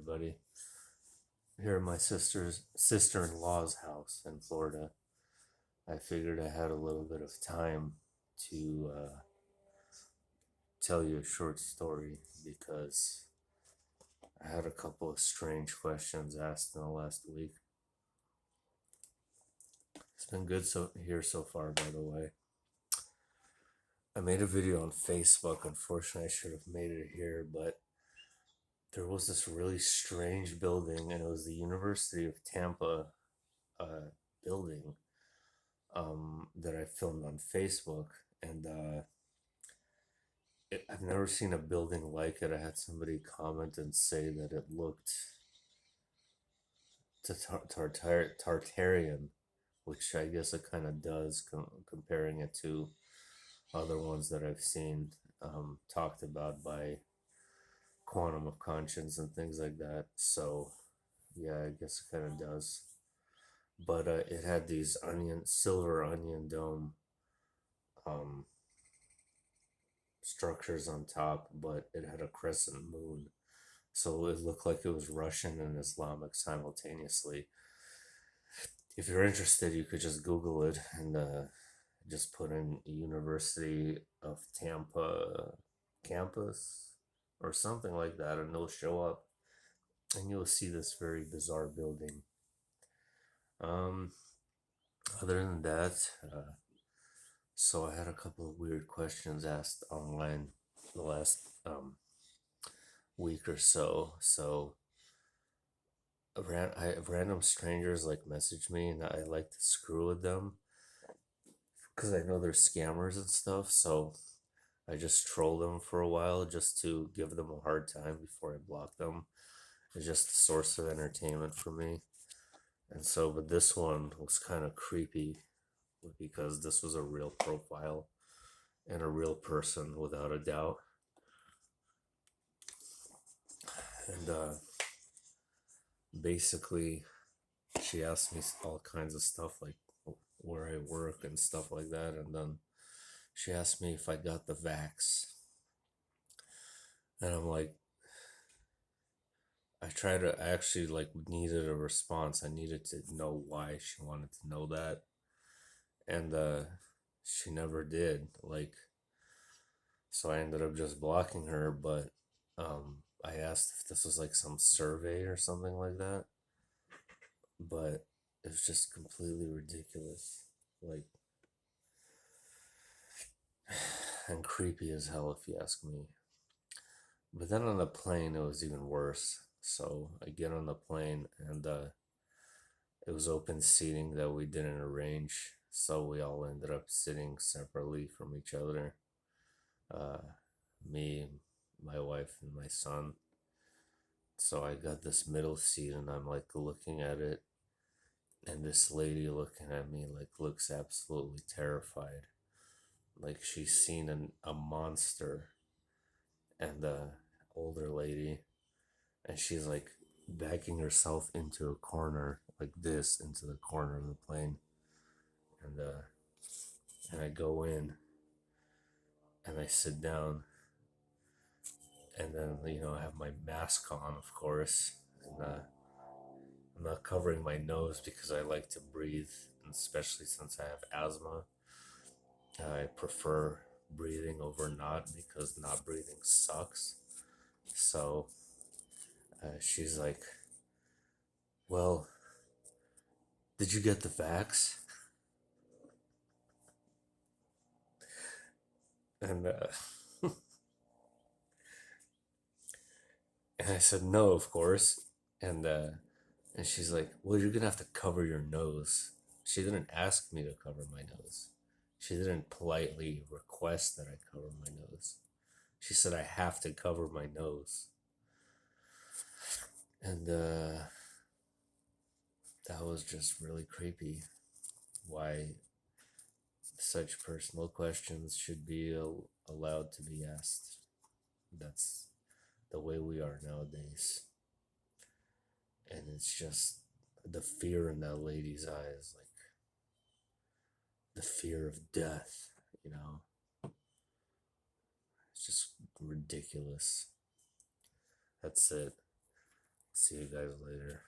everybody. Here at my sister-in-law's house in Florida. I figured I had a little bit of time to tell you a short story because I had a couple of strange questions asked in the last week. It's been good so far, by the way. I made a video on Facebook. Unfortunately, I should have made it here, but there was this really strange building, and it was the University of Tampa uh, building that I filmed on Facebook, and I've never seen a building like it. I had somebody comment and say that it looked Tartarian, which I guess it kind of does, comparing it to other ones that I've seen talked about by Quantum of Conscience and things like that. So, yeah, I guess it kind of does. But it had these silver onion dome um, structures on top, but it had a crescent moon. So it looked like it was Russian and Islamic simultaneously. If you're interested, you could just Google it and just put in University of Tampa campus or something like that, and it'll show up, and you'll see this very bizarre building. Um, Other than that, so I had a couple of weird questions asked online the last week or so. So random strangers like message me, and I like to screw with them because I know they're scammers and stuff. So I just troll them for a while just to give them a hard time before I block them. It's just a source of entertainment for me. And so, but this one was kind of creepy because this was a real profile and a real person without a doubt. And basically, she asked me all kinds of stuff like where I work and stuff like that. And then she asked me if I got the vax. And I'm like, I actually like needed a response. I needed to know why she wanted to know that. And she never did. Like, so I ended up just blocking her, but I asked if this was like some survey or something like that. But it was just completely ridiculous. Like, and creepy as hell, if you ask me. But then on the plane, it was even worse. So I get on the plane, and it was open seating that we didn't arrange. So we all ended up sitting separately from each other. Uh, Me, my wife, and my son. So I got this middle seat, and I'm like looking at it, and this lady looking at me like looks absolutely terrified, like she's seen a monster. And the older lady, and she's like backing herself into a corner like this, into the corner of the plane. And and I go in and I sit down, and then I have my mask on, of course. And I'm not covering my nose because I like to breathe, and especially since I have asthma, I prefer breathing over not, because not breathing sucks. So she's like, well, did you get the vax? And and I said no, of course. And she's like, well, you're gonna have to cover your nose. She didn't ask me to cover my nose. She didn't politely request that I cover my nose. She said I have to cover my nose. And that was just really creepy. Why such personal questions should be allowed to be asked. That's the way we are nowadays. And it's just the fear in that lady's eyes, like the fear of death, you know? It's just ridiculous. That's it. See you guys later.